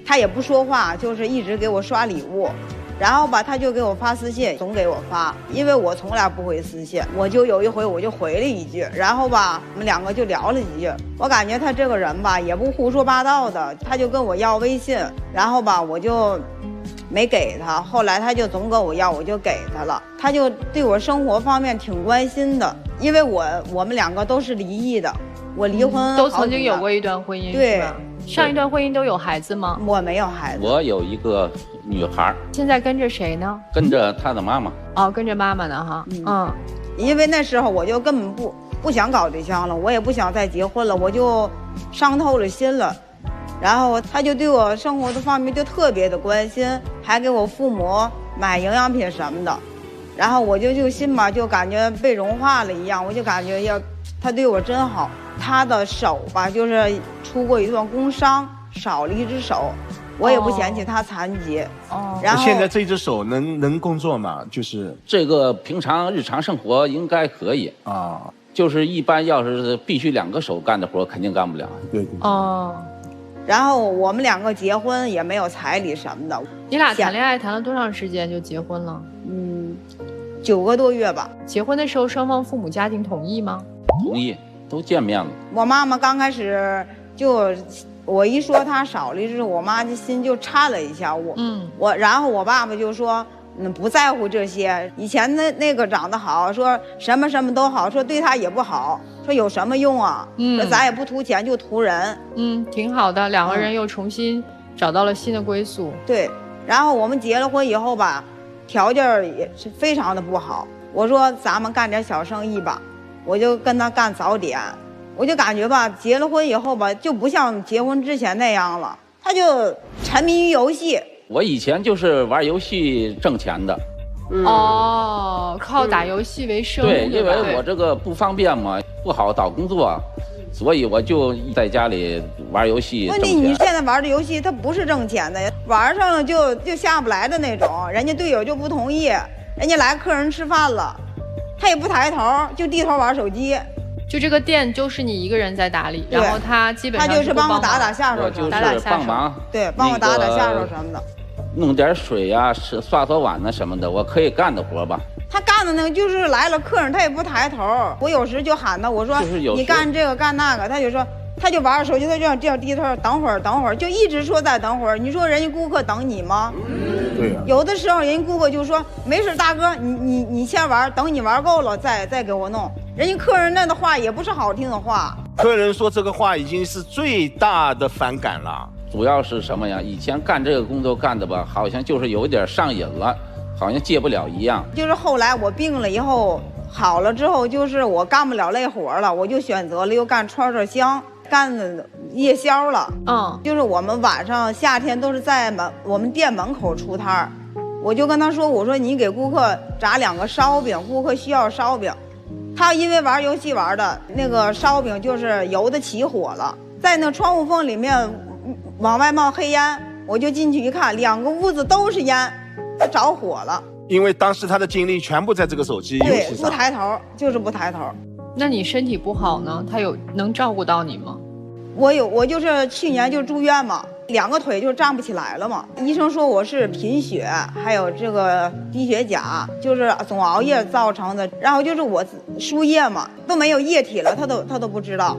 他也不说话，就是一直给我刷礼物。然后吧，他就给我发私信，总给我发，因为我从来不回私信，我就有一回我就回了一句，然后吧，我们2个就聊了几句。我感觉他这个人吧，也不胡说八道的，他就跟我要微信，然后吧，我就没给他。后来他就总跟我要，我就给他了。他就对我生活方面挺关心的，因为我们2个都是离异的，我离婚都曾经有过一段婚姻，对。上一段婚姻都有孩子吗？我没有孩子。我有一个女孩。现在跟着谁呢？跟着她的妈妈。哦，跟着妈妈呢哈。因为那时候我就根本不想搞对象了，我也不想再结婚了，我就伤透了心了。然后他就对我生活的方面就特别的关心，还给我父母买营养品什么的。然后我就心吧就感觉被融化了一样，我就感觉他对我真好。他的手吧就是出过一段工伤，少了一只手，我也不嫌弃他残疾。然后现在这只手能工作吗？就是这个平常日常生活应该可以啊，就是一般要是必须2个手干的活，肯定干不了。对。然后我们2个结婚也没有彩礼什么的。你俩谈恋爱谈了多长时间就结婚了？9个多月吧。结婚的时候双方父母家庭同意吗？同意，都见面了。我妈妈刚开始我一说她少了一只，我妈的心就颤了一下。然后我爸爸就说不在乎这些，以前那个长得好，说什么什么都好，说对他也不好，说有什么用啊？说咱也不图钱，就图人。挺好的，2个人又重新找到了新的归宿。对，然后我们结了婚以后吧，条件也是非常的不好。我说咱们干点小生意吧，我就跟他干早点。我就感觉吧，结了婚以后吧，就不像结婚之前那样了，他就沉迷于游戏。我以前就是玩游戏挣钱的，哦，靠打游戏为生。对，因吧为我这个不方便嘛，不好找工作，所以我就在家里玩游戏挣钱。问题你现在玩的游戏它不是挣钱的，玩上了就下不来的那种，人家队友就不同意，人家来客人吃饭了，他也不抬头，就低头玩手机。就这个店就是你一个人在打理，然后他基本上他就是帮我打下手，我就是帮忙，对，帮我打下手什么的，弄点水呀、刷刷碗呐什么的，我可以干的活吧。他干的那个就是来了客人，他也不抬头，我有时就喊他，我说你干这个干那个，他就说他就玩手机，他这样低头，等会儿，就一直说再等会儿。你说人家顾客等你吗？对呀。有的时候人家顾客就说没事，大哥，你先玩，等你玩够了再给我弄。人家客人那的话也不是好听的话，客人说这个话已经是最大的反感了。主要是什么呀？以前干这个工作干的吧，好像就是有点上瘾了，好像戒不了一样。就是后来我病了以后好了之后，就是我干不了累活了，我就选择了又干串香，干夜宵了。就是我们晚上夏天都是在我们店门口出摊儿，我就跟他说，我说你给顾客炸2个烧饼，顾客需要烧饼。他因为玩游戏玩的那个烧饼就是油的起火了，在那窗户缝里面往外冒黑烟，我就进去一看，2个屋子都是烟，着火了。因为当时他的精力全部在这个手机游戏上，不抬头，就是不抬头。那你身体不好呢？他能照顾到你吗？我就是去年就住院嘛，2个腿就站不起来了嘛。医生说我是贫血，还有这个低血钾，就是总熬夜造成的。然后就是我输液嘛，都没有液体了，他都不知道。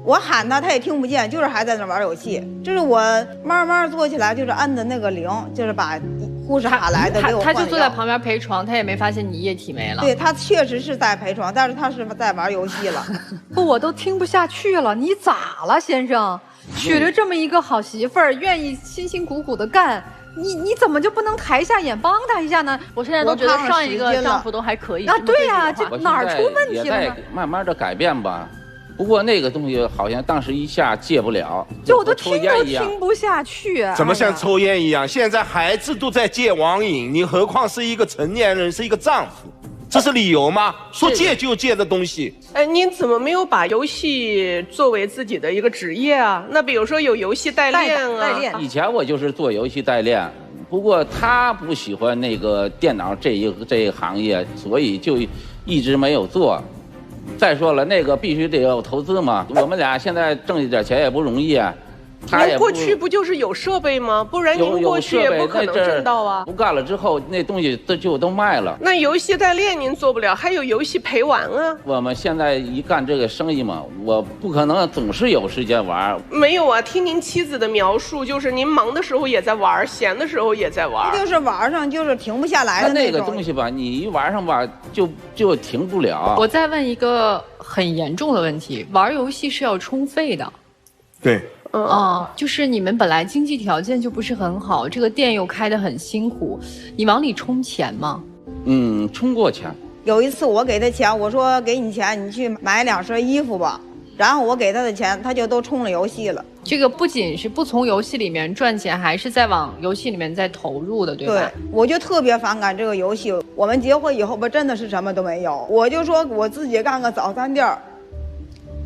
我喊他也听不见，就是还在那玩游戏。就是我慢慢坐起来，就是按的那个铃，就是把护士喊来的给我换药。他就坐在旁边陪床，他也没发现你液体没了。对，他确实是在陪床，但是他是在玩游戏了。不，我都听不下去了，你咋了，先生？娶了这么一个好媳妇儿，愿意辛辛苦苦的干，你怎么就不能抬下眼帮他一下呢？我现在都觉得上一个丈夫都还可以。啊，对呀，这哪儿出问题了呢？也在慢慢的改变吧。不过那个东西好像当时一下戒不了，就我都听不下去。怎么像抽烟一样？现在孩子都在戒网瘾，你何况是一个成年人，是一个丈夫，这是理由吗？说戒就戒的东西。哎，您怎么没有把游戏作为自己的一个职业啊？那比如说有游戏代练啊。以前我就是做游戏代练，不过他不喜欢那个电脑这一行业，所以就一直没有做。再说了，那个必须得有投资嘛。我们俩现在挣一点钱也不容易啊。您过去不就是有设备吗？不然您过去也不可能挣到啊。不干了之后，那东西都卖了。那游戏代练您做不了，还有游戏陪玩啊。我们现在一干这个生意嘛，我不可能总是有时间玩。没有啊，听您妻子的描述，就是您忙的时候也在玩，闲的时候也在玩。就是玩上就是停不下来的那个东西吧，你一玩上吧，就停不了。我再问一个很严重的问题：玩游戏是要充费的。对。就是你们本来经济条件就不是很好，这个店又开得很辛苦，你往里充钱吗？充过钱。有一次我给他钱，我说给你钱，你去买2身衣服吧。然后我给他的钱，他就都充了游戏了。这个不仅是不从游戏里面赚钱，还是在往游戏里面再投入的，对吧？对，我就特别反感这个游戏。我们结婚以后吧，真的是什么都没有。我就说我自己干个早餐店，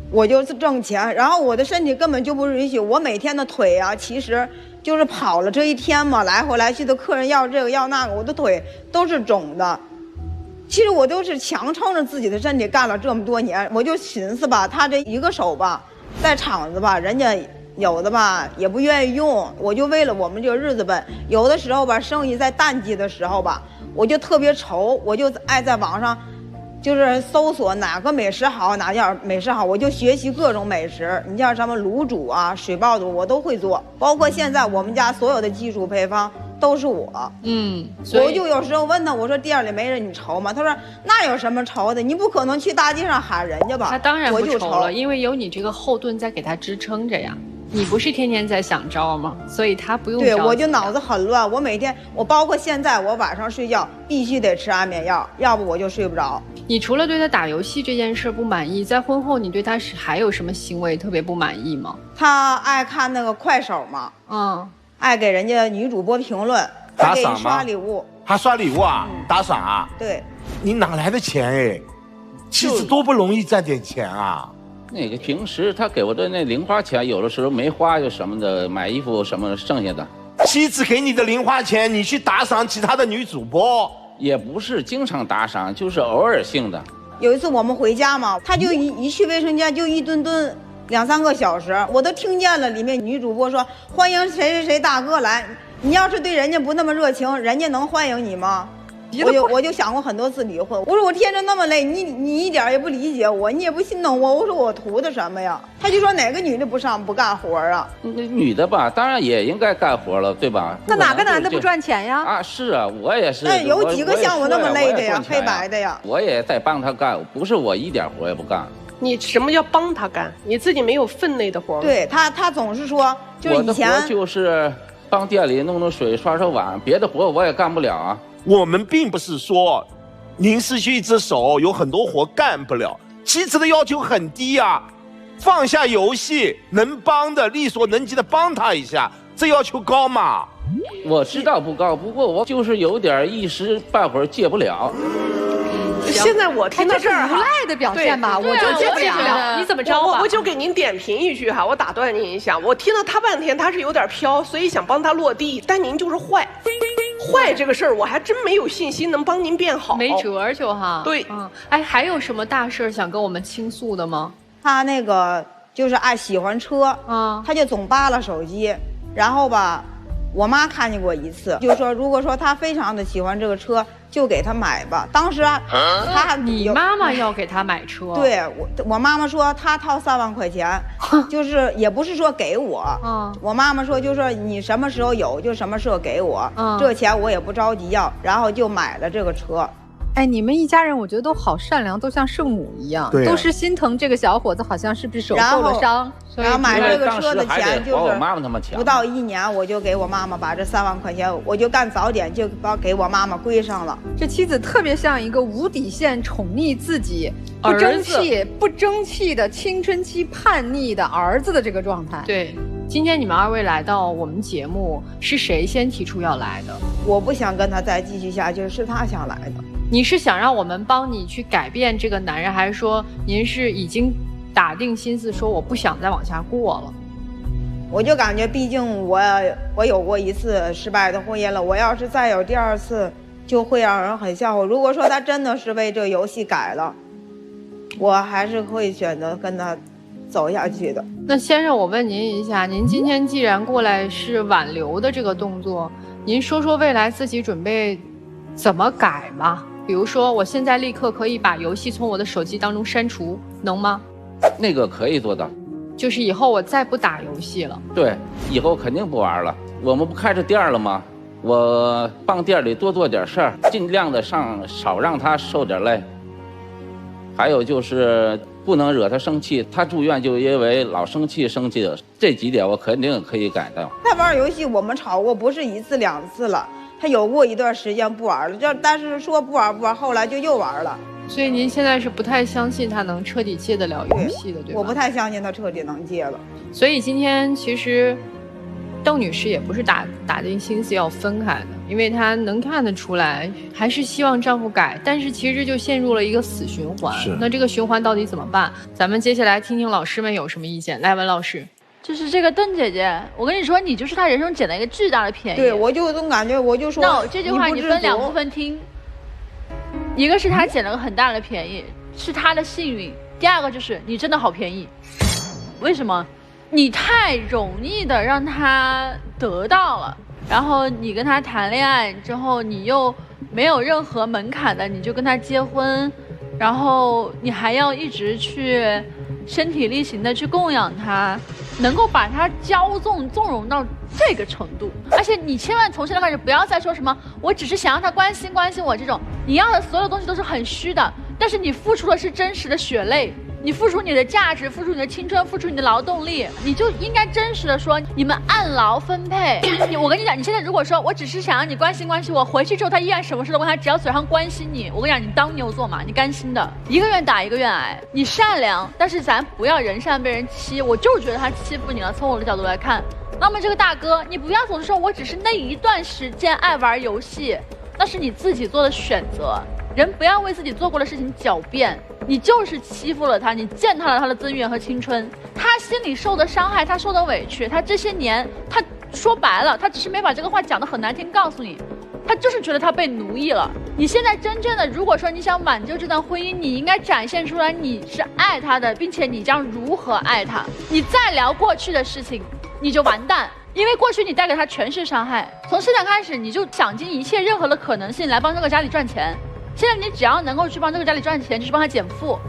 我就是挣钱，然后我的身体根本就不允许。我每天的腿啊，其实就是跑了这一天嘛，来回来去的客人要这个要那个，我的腿都是肿的。其实我都是强撑着自己的身体干了这么多年，我就寻思吧，他这一个手吧，在厂子吧，人家有的吧也不愿意用，我就为了我们这个日子本，有的时候吧，生意在淡季的时候吧，我就特别愁，我就爱在网上。就是搜索哪个美食好，哪家美食好，我就学习各种美食。你像什么卤煮啊、水爆肚，我都会做。包括现在我们家所有的基础配方都是我。我就有时候问他，我说店里没人，你愁吗？他说那有什么愁的？你不可能去大街上喊人家吧？他当然不愁了，因为有你这个后盾在给他支撑着呀。你不是天天在想招吗？所以他不用对，我就脑子很乱。我每天，我包括现在，我晚上睡觉必须得吃安眠药，要不我就睡不着。你除了对他打游戏这件事不满意，在婚后你对他还有什么行为特别不满意吗？他爱看那个快手嘛，爱给人家女主播评论，打给赏吗？刷礼物，还刷礼物啊，打赏啊？对，你哪来的钱哎？妻子多不容易赚点钱啊！那个平时他给我的那零花钱，有的时候没花就什么的，买衣服什么剩下的。妻子给你的零花钱，你去打赏其他的女主播？也不是经常打赏，就是偶尔性的。有一次我们回家嘛，他就一去卫生间就一蹲2、3个小时，我都听见了里面女主播说欢迎谁谁谁大哥来。你要是对人家不那么热情，人家能欢迎你吗？我就想过很多次离婚。我说我天天那么累，你一点也不理解我，你也不心疼我。我说我图的什么呀？他就说哪个女的不干活啊？女的吧，当然也应该干活了，对吧？那哪个男的不赚钱呀？啊，是啊，我也是。那有几个像我那么累的呀？黑白的呀？我也在帮他干，不是我一点活也不干。你什么叫帮他干？你自己没有分内的活吗？对他总是说，就是以前我的活就是帮店里弄水、刷碗，别的活我也干不了啊。我们并不是说您失去一只手，有很多活干不了。妻子的要求很低啊，放下游戏，能帮的力所能及的帮他一下，这要求高吗？我知道不高，不过我就是有点一时半会儿戒不了。现在我听到这儿无赖的表现吧，我就戒不了。你怎么着吧？我就给您点评一句哈，我打断您一下，我听了他半天，他是有点飘，所以想帮他落地，但您就是坏。坏这个事儿，我还真没有信心能帮您变好。没辙就哈。对，哎，还有什么大事想跟我们倾诉的吗？他那个就是喜欢车，他就总扒拉手机，然后吧，我妈看见过一次，就说如果说他非常的喜欢这个车，就给他买吧。当时你妈妈要给他买车？对，我妈妈说她掏3万块钱，就是也不是说给我，我妈妈说就说你什么时候有就什么时候给我，这钱我也不着急要，然后就买了这个车。哎，你们一家人我觉得都好善良，都像圣母一样，都是心疼这个小伙子，好像是不是手受了伤？然后买这个车的钱就是不到1年，我就给我妈妈把这3万块钱，我就干早点就给我妈妈归上了。这妻子特别像一个无底线宠溺自己、不争气的青春期叛逆的儿子的这个状态。对，今天你们2位来到我们节目，是谁先提出要来的？我不想跟他再继续下去，是他想来的。你是想让我们帮你去改变这个男人，还是说您是已经打定心思说我不想再往下过了？我就感觉，毕竟我有过一次失败的婚姻了，我要是再有第2次，就会让人很笑话。如果说他真的是为这个游戏改了，我还是会选择跟他走下去的。那先生，我问您一下，您今天既然过来是挽留的这个动作，您说说未来自己准备怎么改吗？比如说，我现在立刻可以把游戏从我的手机当中删除，能吗？那个可以做到，就是以后我再不打游戏了。对，以后肯定不玩了。我们不开着店了吗？我帮店里多做点事儿，尽量的少让他受点累。还有就是不能惹他生气，他住院就因为老生气的，这几点我肯定可以改掉。他玩游戏我们吵过，不是1次2次了。他有过一段时间不玩了，但是说不玩，后来就又玩了。所以您现在是不太相信他能彻底戒得了游戏的，对吧？我不太相信他彻底能戒了。所以今天其实邓女士也不是打定心思要分开的，因为她能看得出来，还是希望丈夫改，但是其实就陷入了一个死循环。那这个循环到底怎么办？咱们接下来听听老师们有什么意见。来，文老师。就是这个邓姐姐，我跟你说，你就是她人生捡了一个巨大的便宜。对，我就总感觉，我就说，那这句话你分2部分听，一个是她捡了个很大的便宜，是她的幸运；第2个就是你真的好便宜。为什么？你太容易的让他得到了，然后你跟他谈恋爱之后，你又没有任何门槛的，你就跟他结婚，然后你还要一直去身体力行的去供养他，能够把他纵容到这个程度。而且你千万从现在开始不要再说什么我只是想让他关心我这种，你要的所有东西都是很虚的，但是你付出的是真实的血泪，你付出你的价值，付出你的青春，付出你的劳动力，你就应该真实的说你们按劳分配。我跟你讲，你现在如果说我只是想让你关心我，回去之后他依然什么事都问他，只要嘴上关心你，我跟你讲，你当牛做马，你甘心的，一个愿打一个愿挨。你善良，但是咱不要人善被人欺，我就觉得他欺负你了。从我的角度来看，那么这个大哥，你不要总是说我只是那一段时间爱玩游戏，那是你自己做的选择。人不要为自己做过的事情狡辩，你就是欺负了他，你践踏了他的尊严和青春，他心里受的伤害，他受的委屈，他这些年，他说白了，他只是没把这个话讲得很难听告诉你，他就是觉得他被奴役了。你现在真正的，如果说你想挽救这段婚姻，你应该展现出来你是爱他的，并且你将如何爱他。你再聊过去的事情，你就完蛋。因为过去你带给他全是伤害，从现在开始你就想尽一切任何的可能性来帮这个家里赚钱。现在你只要能够去帮这个家里赚钱，就是帮他减负，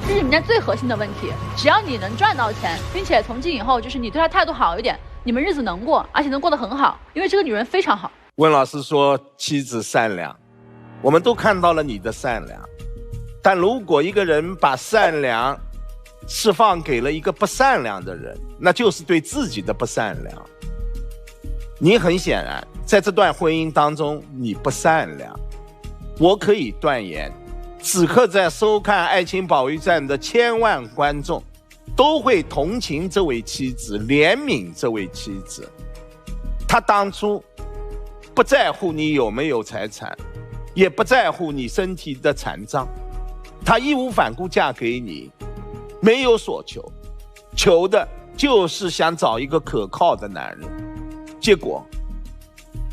这是你们家最核心的问题。只要你能赚到钱，并且从今以后就是你对他态度好一点，你们日子能过，而且能过得很好，因为这个女人非常好。温老师说妻子善良，我们都看到了你的善良，但如果一个人把善良释放给了一个不善良的人，那就是对自己的不善良。你很显然在这段婚姻当中你不善良，我可以断言，此刻在收看《爱情保卫战》的千万观众都会同情这位妻子，怜悯这位妻子。她当初不在乎你有没有财产，也不在乎你身体的残障，她义无反顾嫁给你，没有所求，求的就是想找一个可靠的男人。结果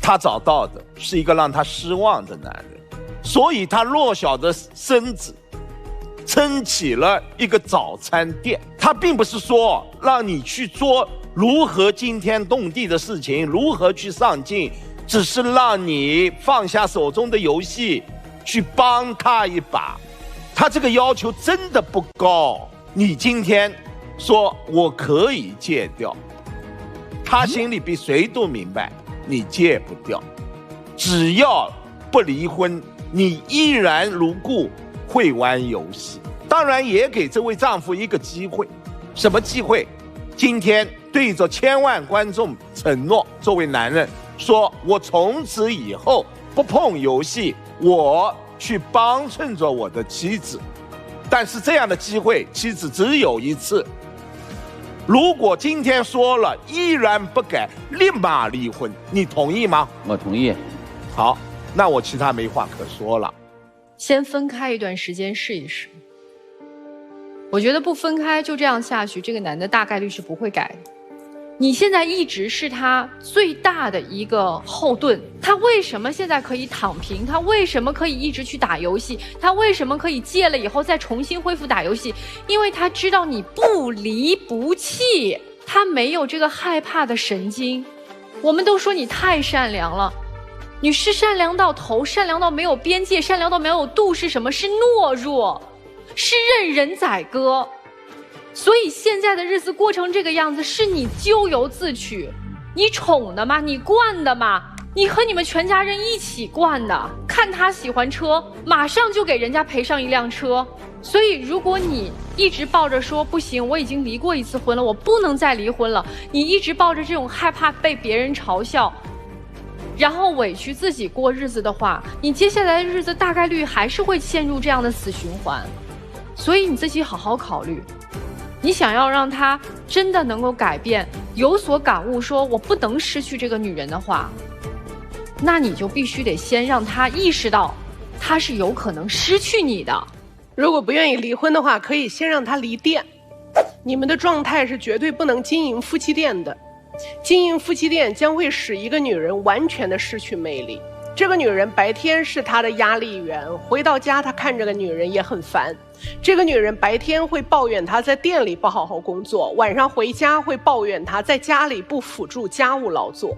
她找到的是一个让她失望的男人，所以她弱小的身子撑起了一个早餐店。她并不是说让你去做如何惊天动地的事情，如何去上进，只是让你放下手中的游戏，去帮她一把。她这个要求真的不高。你今天说我可以戒掉，她心里比谁都明白你戒不掉。只要不离婚，你依然如故会玩游戏。当然也给这位丈夫一个机会。什么机会？今天对着千万观众承诺，作为男人说，我从此以后不碰游戏，我去帮衬着我的妻子。但是这样的机会妻子只有一次，如果今天说了依然不改，立马离婚，你同意吗？我同意。好，那我其他没话可说了。先分开一段时间试一试。我觉得不分开就这样下去，这个男的大概率是不会改的。你现在一直是他最大的一个后盾，他为什么现在可以躺平？他为什么可以一直去打游戏？他为什么可以戒了以后再重新恢复打游戏？因为他知道你不离不弃，他没有这个害怕的神经。我们都说你太善良了，你是善良到头，善良到没有边界，善良到没有度，是什么？是懦弱，是任人宰割。所以现在的日子过成这个样子，是你咎由自取。你宠的吗？你惯的吗？你和你们全家人一起惯的。看他喜欢车，马上就给人家赔上一辆车。所以如果你一直抱着说不行，我已经离过一次婚了，我不能再离婚了，你一直抱着这种害怕被别人嘲笑，然后委屈自己过日子的话，你接下来的日子大概率还是会陷入这样的死循环。所以你自己好好考虑，你想要让他真的能够改变，有所感悟，说我不能失去这个女人的话，那你就必须得先让他意识到他是有可能失去你的。如果不愿意离婚的话，可以先让他离店。你们的状态是绝对不能经营夫妻店的，经营夫妻店将会使一个女人完全的失去魅力。这个女人白天是她的压力源，回到家她看这个女人也很烦。这个女人白天会抱怨她在店里不好好工作，晚上回家会抱怨她在家里不辅助家务劳作。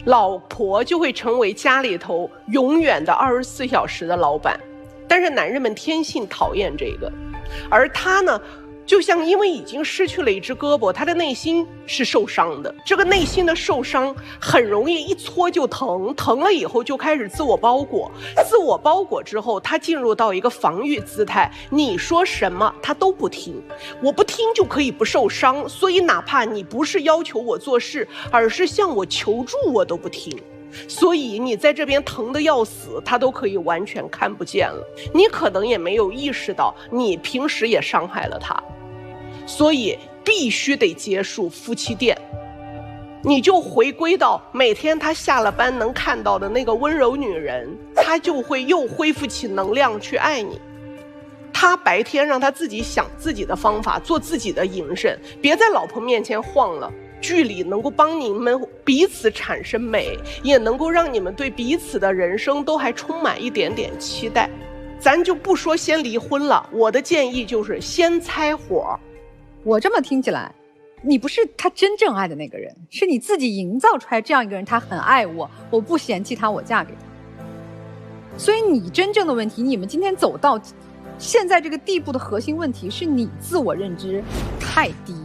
老婆就会成为家里头永远的24小时的老板。但是男人们天性讨厌这个，而他呢，就像因为已经失去了一只胳膊，他的内心是受伤的。这个内心的受伤很容易一搓就疼，疼了以后就开始自我包裹，自我包裹之后，他进入到一个防御姿态，你说什么他都不听，我不听就可以不受伤，所以哪怕你不是要求我做事，而是向我求助，我都不听。所以你在这边疼得要死，他都可以完全看不见了。你可能也没有意识到，你平时也伤害了他。所以必须得结束夫妻店。你就回归到每天他下了班能看到的那个温柔女人，他就会又恢复起能量去爱你。他白天让他自己想自己的方法，做自己的营生，别在老婆面前晃了。剧里能够帮你们彼此产生美，也能够让你们对彼此的人生都还充满一点点期待。咱就不说先离婚了，我的建议就是先拆伙。我这么听起来，你不是他真正爱的那个人，是你自己营造出来这样一个人，他很爱我，我不嫌弃他，我嫁给他。所以你真正的问题，你们今天走到现在这个地步的核心问题是你自我认知太低，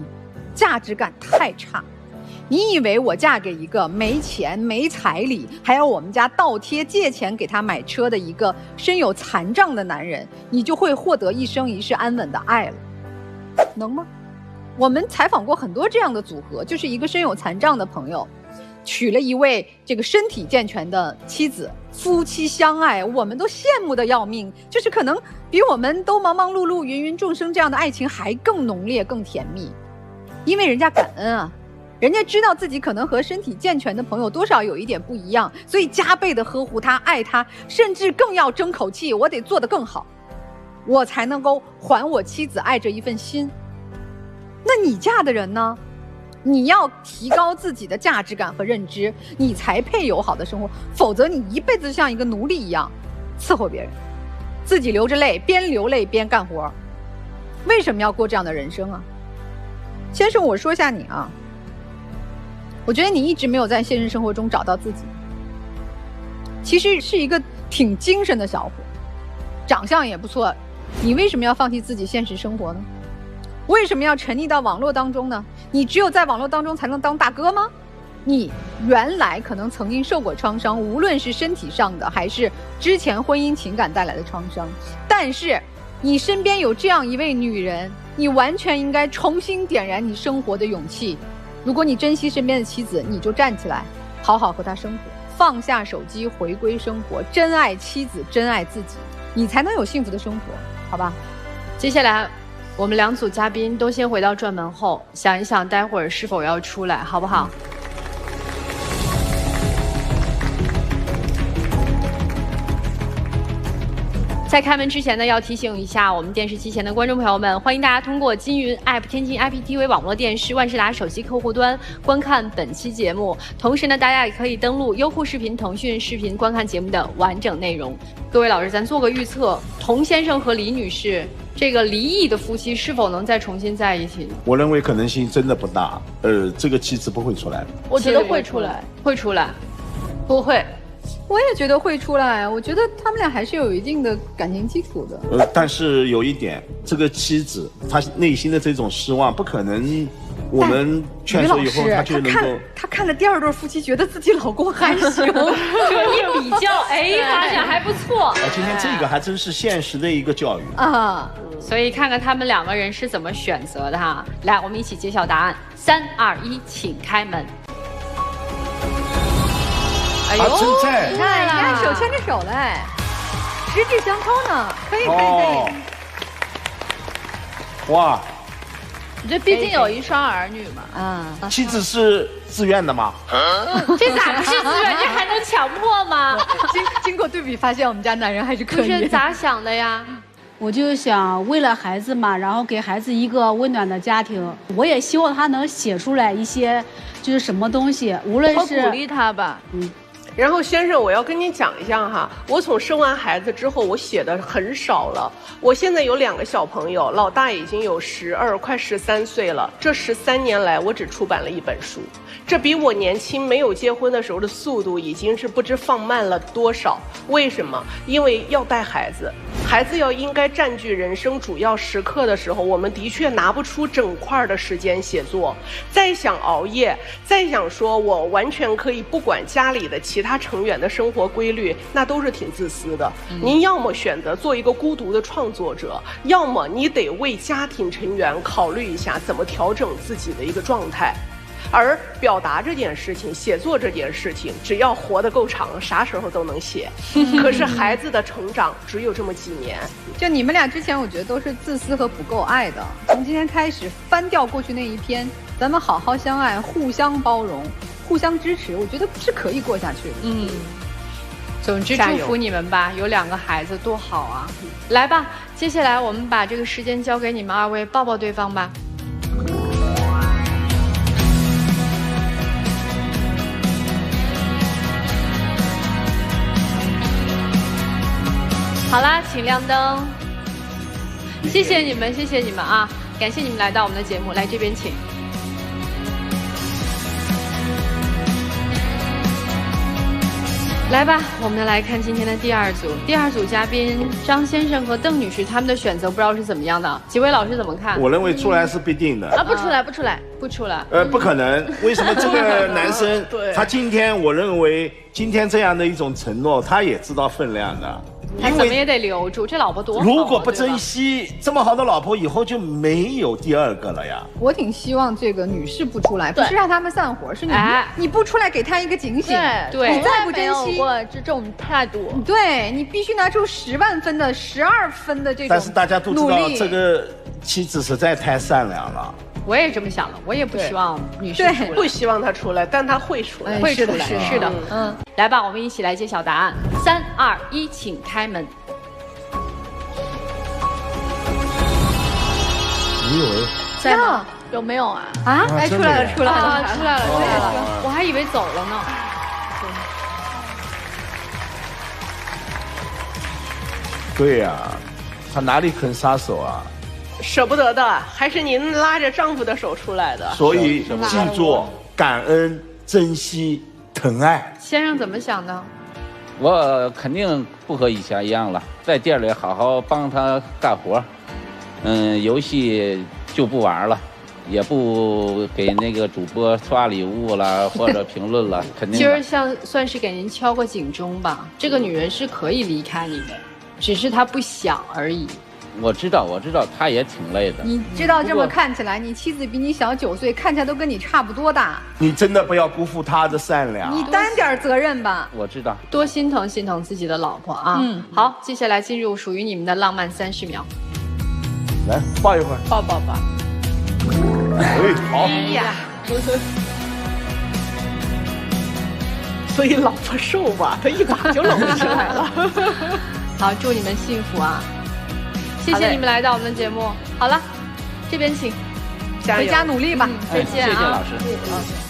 价值感太差。你以为我嫁给一个没钱没彩礼，还要我们家倒贴借钱给他买车的一个身有残障的男人，你就会获得一生一世安稳的爱了？能吗？我们采访过很多这样的组合，就是一个身有残障的朋友娶了一位这个身体健全的妻子，夫妻相爱，我们都羡慕的要命，就是可能比我们都忙忙碌碌芸芸众生这样的爱情还更浓烈更甜蜜。因为人家感恩啊，人家知道自己可能和身体健全的朋友多少有一点不一样，所以加倍的呵护他，爱他，甚至更要争口气，我得做得更好，我才能够还我妻子爱这一份心。那你嫁的人呢？你要提高自己的价值感和认知，你才配有好的生活，否则你一辈子像一个奴隶一样伺候别人，自己流着泪，边流泪边干活。为什么要过这样的人生啊？先生，我说一下你啊，我觉得你一直没有在现实生活中找到自己，其实是一个挺精神的小伙，长相也不错，你为什么要放弃自己现实生活呢？为什么要沉溺到网络当中呢？你只有在网络当中才能当大哥吗？你原来可能曾经受过创伤，无论是身体上的还是之前婚姻情感带来的创伤，但是你身边有这样一位女人，你完全应该重新点燃你生活的勇气。如果你珍惜身边的妻子，你就站起来好好和她生活，放下手机，回归生活，真爱妻子，真爱自己，你才能有幸福的生活，好吧？接下来我们两组嘉宾都先回到转门后，想一想待会儿是否要出来，好不好？在开门之前呢，要提醒一下我们电视机前的观众朋友们，欢迎大家通过金云 App、天津 IPTV 网络电视、万事达手机客户端观看本期节目。同时呢，大家也可以登录优酷视频、腾讯视频观看节目的完整内容。各位老师，咱做个预测，童先生和李女士这个离异的夫妻是否能再重新在一起呢？我认为可能性真的不大，这个妻子不会出来的。我觉得会出来，会出来，不会。我也觉得会出来，我觉得他们俩还是有一定的感情基础的。但是有一点，这个妻子她内心的这种失望，不可能我们劝说以后她就能够。她看了第二对夫妻，觉得自己老公还行，一比较，哎，发现还不错。今天这个还真是现实的一个教育啊！所以看看他们两个人是怎么选择的哈。来，我们一起揭晓答案，3、2、1，请开门。哎呦，正在，你看手牵着手嘞，十指相扣呢，可以可以可以。哇，这毕竟有一双儿女嘛。啊，妻子是自愿的吗？这咋不是自愿？这还能强迫吗？经过对比发现，我们家男人还是可以。就是咋想的呀？我就想为了孩子嘛，然后给孩子一个温暖的家庭。我也希望他能写出来一些，就是什么东西，无论是鼓励他吧。然后先生，我要跟你讲一下哈，我从生完孩子之后，我写的很少了。我现在有2个小朋友，老大已经有12，快13岁了。这13年来，我只出版了1本书，这比我年轻没有结婚的时候的速度已经是不知放慢了多少。为什么？因为要带孩子，孩子要应该占据人生主要时刻的时候，我们的确拿不出整块的时间写作。再想熬夜，再想说我完全可以不管家里的其他成员的生活规律，那都是挺自私的。您要么选择做一个孤独的创作者，要么你得为家庭成员考虑一下怎么调整自己的一个状态。而表达这件事情，写作这件事情，只要活得够长，啥时候都能写。可是孩子的成长只有这么几年。就你们俩之前，我觉得都是自私和不够爱的。从今天开始，翻掉过去那一篇，咱们好好相爱，互相包容，互相支持，我觉得是可以过下去的。总之祝福你们吧，有2个孩子多好啊！来吧，接下来我们把这个时间交给你们2位，抱抱对方吧。好啦，请亮灯。谢谢你们，谢谢你们啊！感谢你们来到我们的节目，来这边请。来吧，我们来看今天的第2组。第2组嘉宾张先生和邓女士，他们的选择不知道是怎么样的？几位老师怎么看？我认为出来是必定的。不出来，不出来，不出来。不可能。为什么这个男生他今天，我认为今天这样的一种承诺，他也知道分量的。他怎么也得留住，这老婆多好。如果不珍惜这么好的老婆，以后就没有第2个了呀。我挺希望这个女士不出来，不是让他们散伙，是你不出来给他一个警醒。对，你再不珍惜，这种态度，对你必须拿出10万分的、12分的这种。但是大家都知道，这个妻子实在太善良了。我也这么想的，我也不希望女士出来，不希望她出来，但她会出来，会出来，是的，来吧，我们一起来揭晓答案。3、2、1，请开门。你以为在吗？有没有啊？哎，出来了，出来了，出来了，我还以为走了呢。对呀，他哪里肯撒手啊？舍不得的，还是您拉着丈夫的手出来的。所以记住，感恩、珍惜、疼爱。先生怎么想呢？我肯定不和以前一样了，在店里好好帮他干活，游戏就不玩了，也不给那个主播刷礼物了或者评论了，肯定。今儿算是给您敲个警钟吧，这个女人是可以离开你的，只是她不想而已。我知道，他也挺累的。你知道这么看起来，你妻子比你小9岁，看起来都跟你差不多大。你真的不要辜负她的善良。你担点责任吧。我知道，多心疼心疼自己的老婆啊。好，接下来进入属于你们的浪漫30秒。来抱一会儿，抱。好。哎呀，所以老婆瘦吧，她一把就搂起来了。好，祝你们幸福啊！谢谢你们来到我们的节目。好了，这边请，回家努力吧。再见啊！谢谢老师。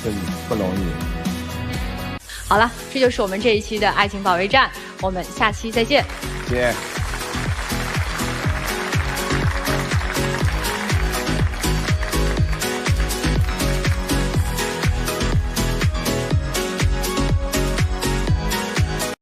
真不容易。好了，这就是我们这一期的爱情保卫战，我们下期再见。见。